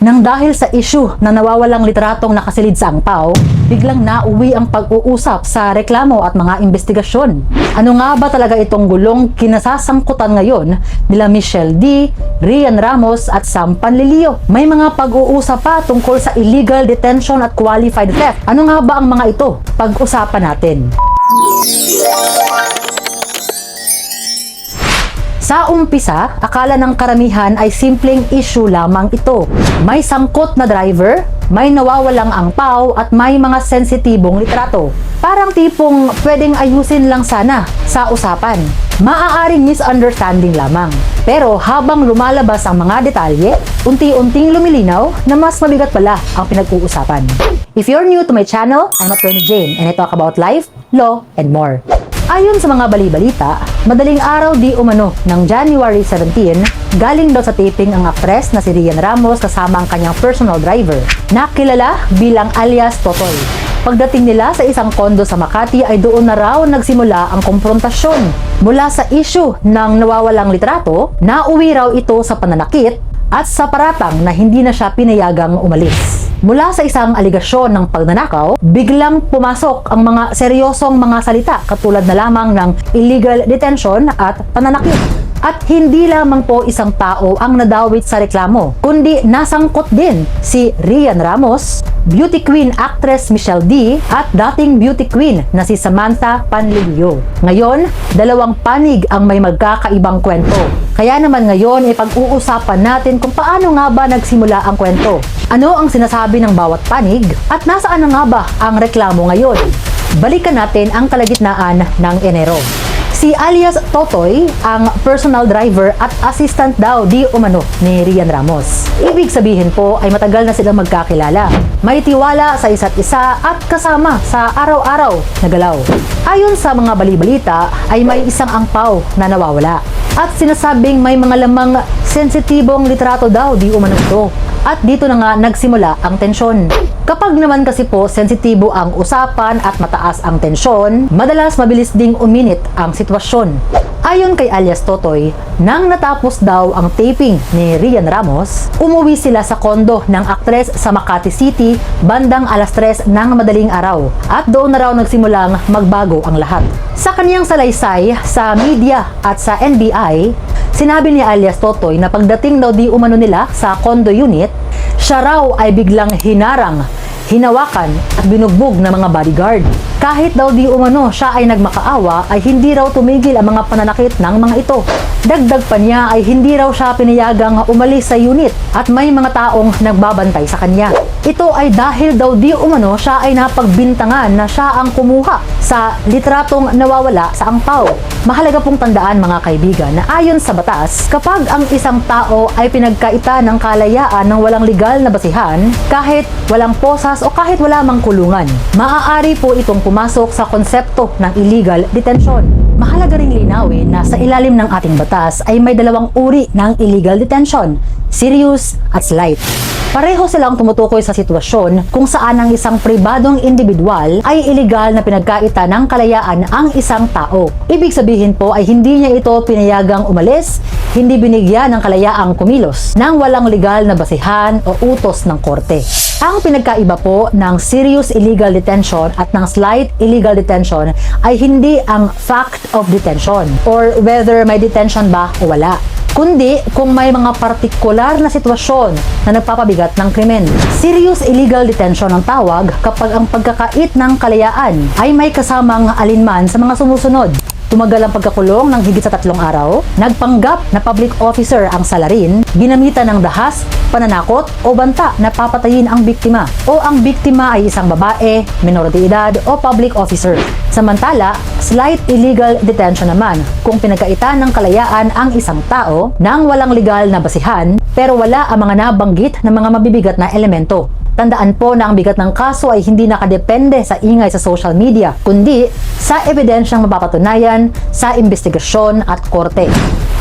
Nang dahil sa issue na nawawalang litratong nakasilid sa angpaw, biglang nauwi ang pag-uusap sa reklamo at mga investigasyon. Ano nga ba talaga itong gulong kinasasangkutan ngayon nila Michelle D, Rian Ramos at Sam Panlilio? May mga pag-uusap pa tungkol sa illegal detention at qualified theft. Ano nga ba ang mga ito? Pag-usapan natin. Sa umpisa, akala ng karamihan ay simpleng issue lamang ito. May sangkot na driver, may nawawalang angpaw at may mga sensitibong litrato. Parang tipong pwedeng ayusin lang sana sa usapan. Maaaring misunderstanding lamang. Pero habang lumalabas ang mga detalye, unti-unting lumilinaw na mas mabigat pala ang pinag-uusapan. If you're new to my channel, I'm Attorney Jane and I talk about life, law, and more. Ayon sa mga bali-balita, madaling araw di umano ng January 17, galing daw sa taping ang aktres na si Rian Ramos kasama ang kanyang personal driver, na kilala bilang alias Totoy. Pagdating nila sa isang kondo sa Makati ay doon na raw nagsimula ang komprontasyon. Mula sa issue ng nawawalang litrato, nauwi raw ito sa pananakit at sa paratang na hindi na siya pinayagang umalis. Mula sa isang aligasyon ng pagnanakaw, biglang pumasok ang mga seryosong mga salita katulad na lamang ng illegal detention at pananakit. At hindi lamang po isang tao ang nadawit sa reklamo, kundi nasangkot din si Rian Ramos, beauty queen actress Michelle D, at dating beauty queen na si Samantha Panlilio. Ngayon, dalawang panig ang may magkakaibang kwento. Kaya naman ngayon ay pag-uusapan natin kung paano nga ba nagsimula ang kwento. Ano ang sinasabi ng bawat panig at nasaan na nga ba ang reklamo ngayon? Balikan natin ang kalagitnaan ng Enero. Si alias Totoy ang personal driver at assistant daw di umano ni Rian Ramos. Ibig sabihin po ay matagal na silang magkakilala. May tiwala sa isa't isa at kasama sa araw-araw na galaw. Ayon sa mga bali-balita ay may isang angpaw na nawawala. At sinasabing may mga lamang sensitibong litrato daw di umano ito. At dito na nga nagsimula ang tensyon. Kapag naman kasi po sensitibo ang usapan at mataas ang tensyon, madalas mabilis ding uminit ang sitwasyon. Ayon kay alias Totoy, nang natapos daw ang taping ni Rian Ramos, umuwi sila sa kondo ng aktres sa Makati City bandang alas 3 ng madaling araw. At doon na raw nagsimulang magbago ang lahat. Sa kaniyang salaysay sa media at sa NBI, sinabi ni alias Totoy na pagdating daw di umano nila sa condo unit, siya raw ay biglang hinarang, hinawakan at binugbog ng mga bodyguard. Kahit daw di umano siya ay nagmakaawa, ay hindi raw tumigil ang mga pananakit ng mga ito. Dagdag pa niya ay hindi raw siya pinayagang umalis sa unit at may mga taong nagbabantay sa kanya. Ito ay dahil daw di umano siya ay napagbintangan na siya ang kumuha sa litratong nawawala sa angpaw. Mahalaga pong tandaan mga kaibigan na ayon sa batas, kapag ang isang tao ay pinagkaita ng kalayaan ng walang legal na basihan, kahit walang posas o kahit wala mang kulungan, maaari po itong pumasok sa konsepto ng illegal detention. Mahalaga ring linawin na sa ilalim ng ating batas ay may dalawang uri ng illegal detention, serious at slight. Pareho silang tumutukoy sa sitwasyon kung saan ang isang pribadong individual ay illegal na pinagkaita ng kalayaan ang isang tao. Ibig sabihin po ay hindi niya ito pinayagang umalis, hindi binigyan ng kalayaang kumilos nang walang legal na basihan o utos ng korte. Ang pinagkaiba po ng serious illegal detention at ng slight illegal detention ay hindi ang fact of detention or whether may detention ba o wala, kundi kung may mga partikular na sitwasyon na nagpapabigat ng krimen. Serious illegal detention ang tawag kapag ang pagkakait ng kalayaan ay may kasamang alinman sa mga sumusunod. Tumagal ang pagkakulong ng higit sa 3 araw, nagpanggap na public officer ang salarin, ginamitan ng dahas, pananakot o banta na papatayin ang biktima, o ang biktima ay isang babae, menor de edad o public officer. Samantala, slight illegal detention naman kung pinagkaitan ng kalayaan ang isang tao nang walang legal na basihan pero wala ang mga nabanggit na mga mabibigat na elemento. Tandaan po na ang bigat ng kaso ay hindi nakadepende sa ingay sa social media, kundi sa ebidensyang mapapatunayan sa investigasyon at korte.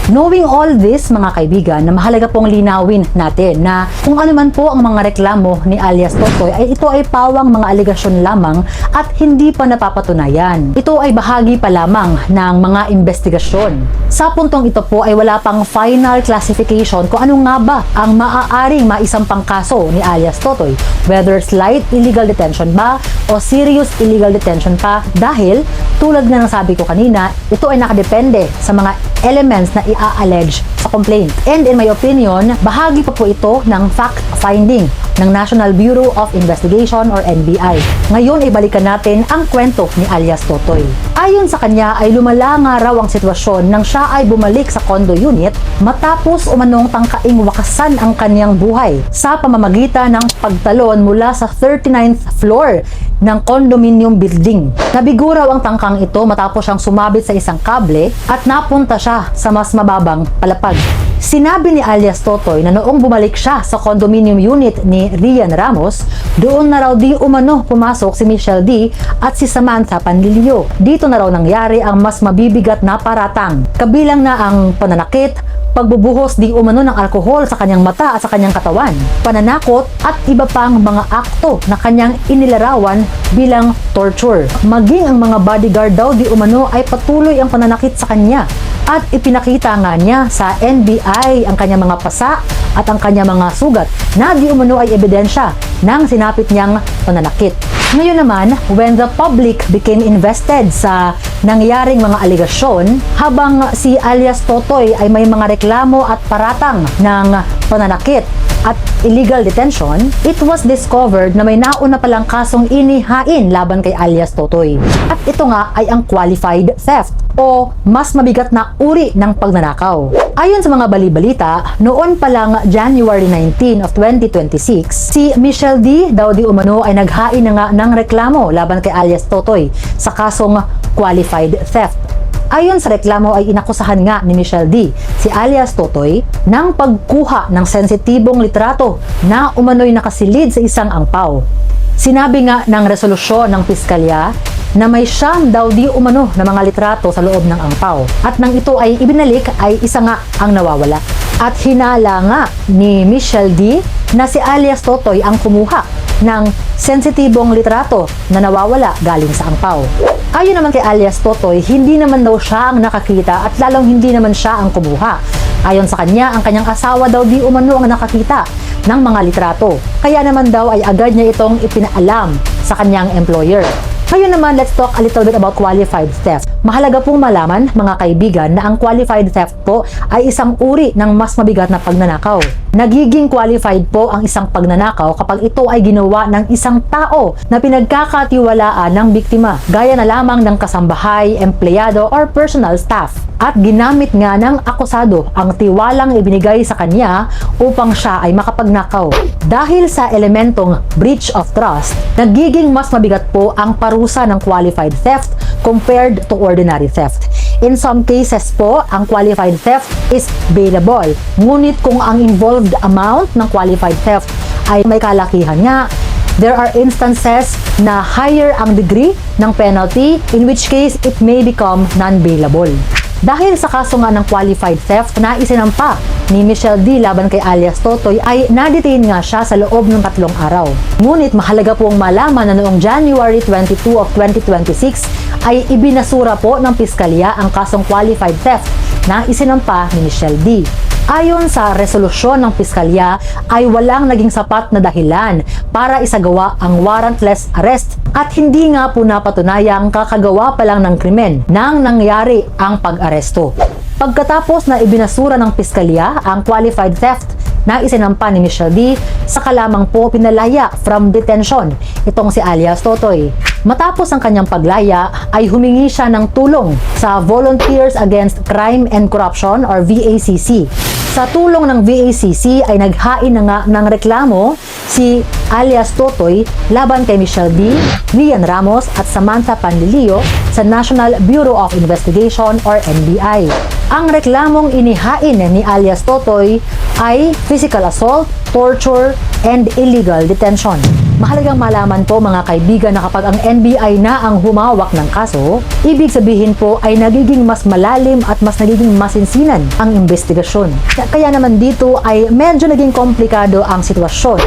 Knowing all this, mga kaibigan, na mahalaga pong linawin natin na kung ano man po ang mga reklamo ni alias Totoy ay ito ay pawang mga aligasyon lamang at hindi pa napapatunayan. Ito ay bahagi pa lamang ng mga investigasyon. Sa puntong ito po ay wala pang final classification kung ano nga ba ang maaaring maisampang kaso ni alias Totoy, whether slight illegal detention ba o serious illegal detention pa, dahil tulad nga ng sabi ko kanina, ito ay nakadepende sa mga elements na i-allege sa complaint. And in my opinion, bahagi pa po ito ng fact-finding ng National Bureau of Investigation or NBI. Ngayon ay balikan natin ang kwento ni alias Totoy. Ayon sa kanya ay lumala nga raw ang sitwasyon nang siya ay bumalik sa condo unit matapos umanong tangkaing wakasan ang kanyang buhay sa pamamagitan ng pagtalon mula sa 39th floor ng condominium building. Nabigo raw ang tangkang ito matapos siyang sumabit sa isang kable at napunta siya sa mas mababang palapag. Sinabi ni alias Totoy na noong bumalik siya sa condominium unit ni Rian Ramos, doon na raw di umano pumasok si Michelle D at si Samantha Panlilio. Dito na raw nangyari ang mas mabibigat na paratang. Kabilang na ang pananakit, pagbubuhos di umano ng alkohol sa kanyang mata at sa kanyang katawan, pananakot at iba pang mga akto na kanyang inilarawan bilang torture. Maging ang mga bodyguard daw di umano ay patuloy ang pananakit sa kanya at ipinakita nga niya sa NBI ang kanyang mga pasa at ang kanyang mga sugat na di umano ay ebidensya ng sinapit niyang pananakit. Ngayon naman, when the public became invested sa nangyaring mga aligasyon, habang si alias Totoy ay may mga reklamo at paratang ng pananakit at illegal detention, it was discovered na may nauna palang kasong inihain laban kay alias Totoy. At ito nga ay ang qualified theft o mas mabigat na uri ng pagnanakaw. Ayon sa mga balibalita, noon pa lang January 19 of 2026, si Michelle D daw di umano ay naghain na nga ng reklamo laban kay alias Totoy sa kasong qualified theft. Ayon sa reklamo ay inakusahan nga ni Michelle D si alias Totoy ng pagkuha ng sensitibong litrato na umano'y nakasilid sa isang angpaw. Sinabi nga ng resolusyon ng piskalya na may siyam daw di umano na mga litrato sa loob ng angpaw. At nang ito ay ibinalik ay isa nga ang nawawala. At hinala nga ni Michelle D na si alias Totoy ang kumuha ng sensitibong litrato na nawawala galing sa angpaw. Ayon naman kay alias Totoy, hindi naman daw siya ang nakakita at lalong hindi naman siya ang kumuha. Ayon sa kanya, ang kanyang asawa daw di umano ang nakakita ng mga litrato. Kaya naman daw ay agad niya itong ipinaalam sa kanyang employer. Ngayon naman, let's talk a little bit about qualified theft. Mahalaga pong malaman, mga kaibigan, na ang qualified theft po ay isang uri ng mas mabigat na pagnanakaw. Nagiging qualified po ang isang pagnanakaw kapag ito ay ginawa ng isang tao na pinagkakatiwalaan ng biktima, gaya na lamang ng kasambahay, empleyado, or personal staff. At ginamit nga ng akusado ang tiwalang ibinigay sa kanya upang siya ay makapagnakaw. Dahil sa elementong breach of trust, nagiging mas mabigat po ang parusa ng qualified theft compared to ordinary theft. In some cases po, ang qualified theft is bailable. Ngunit kung ang involved amount ng qualified theft ay may kalakihan nga, there are instances na higher ang degree ng penalty, in which case it may become non-bailable. Dahil sa kaso nga ng qualified theft na isinampa ni Michelle D laban kay alias Totoy ay na-detain nga siya sa loob ng 3 araw. Ngunit mahalaga pong malaman na noong January 22 of 2026 ay ibinasura po ng piskalya ang kasong qualified theft na isinampa ni Michelle D. Ayon sa resolusyon ng piskalya ay walang naging sapat na dahilan para isagawa ang warrantless arrest at hindi nga po napatunayang kakagawa pa lang ng krimen nang nangyari ang pag-aresto. Pagkatapos na ibinasura ng piskalya ang qualified theft na isinampa ni Michelle D, saka lamang po pinalaya from detention itong si alias Totoy. Matapos ang kanyang paglaya ay humingi siya ng tulong sa Volunteers Against Crime and Corruption or VACC. Sa tulong ng VACC ay naghain na nga ng reklamo si alias Totoy laban kay Michelle D, Rian Ramos at Samantha Panlilio sa National Bureau of Investigation or NBI. Ang reklamong inihain ni alias Totoy ay physical assault, torture, and illegal detention. Mahalagang malaman po mga kaibigan na kapag ang NBI na ang humawak ng kaso, ibig sabihin po ay nagiging mas malalim at mas nagiging masinsinan ang investigasyon. Kaya naman dito ay medyo naging komplikado ang sitwasyon.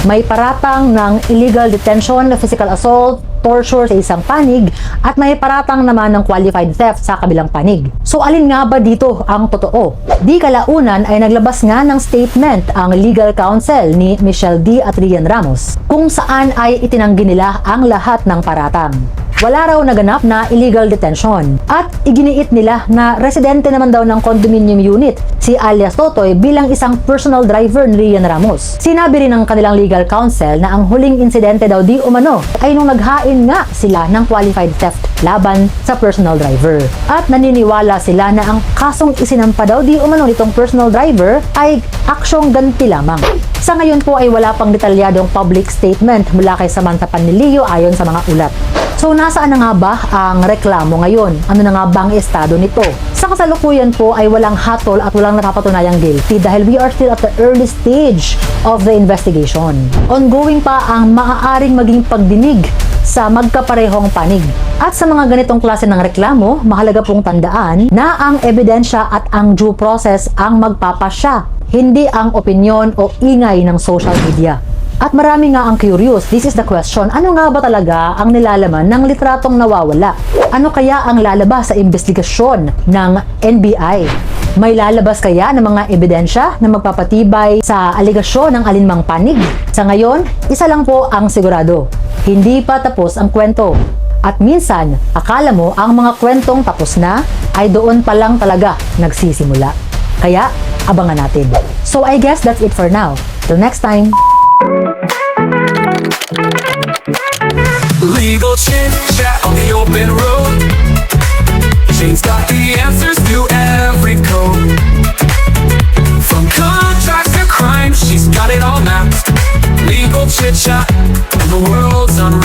May paratang ng illegal detention, physical assault, torture sa isang panig at may paratang naman ng qualified theft sa kabilang panig. So alin nga ba dito ang totoo? Di kalaunan ay naglabas nga ng statement ang legal counsel ni Michelle D. at Rian Ramos kung saan ay itinanggi nila ang lahat ng paratang. Wala raw naganap na illegal detention at iginiit nila na residente naman daw ng condominium unit si alias Totoy bilang isang personal driver ni Rian Ramos. Sinabi rin ng kanilang legal counsel na ang huling insidente daw di umano ay nung naghain nga sila ng qualified theft laban sa personal driver. At naniniwala sila na ang kasong isinampa daw di umano nitong personal driver ay aksyong ganti lamang. Sa ngayon po ay wala pang detalyadong public statement mula kay Samantha Panlilio ayon sa mga ulat. So nasaan na nga ba ang reklamo ngayon? Ano na nga ba ang estado nito? Sa kasalukuyan po ay walang hatol at walang napapatunayang guilty dahil we are still at the early stage of the investigation. Ongoing pa ang maaaring maging pagdinig sa magkaparehong panig. At sa mga ganitong klase ng reklamo, mahalaga pong tandaan na ang ebidensya at ang due process ang magpapasya, hindi ang opinyon o ingay ng social media. At marami nga ang curious, this is the question, ano nga ba talaga ang nilalaman ng litratong nawawala? Ano kaya ang lalabas sa investigasyon ng NBI? May lalabas kaya ng mga ebidensya na magpapatibay sa aligasyon ng alinmang panig? Sa ngayon, isa lang po ang sigurado, hindi pa tapos ang kwento. At minsan, akala mo ang mga kwentong tapos na ay doon pa lang talaga nagsisimula. Kaya, abangan natin. So I guess that's it for now. Till next time! Legal chit chat on the open road. Shane's got the answers to every code. From contracts to crime, she's got it all mapped. Legal chit chat, and the world's unwrapped.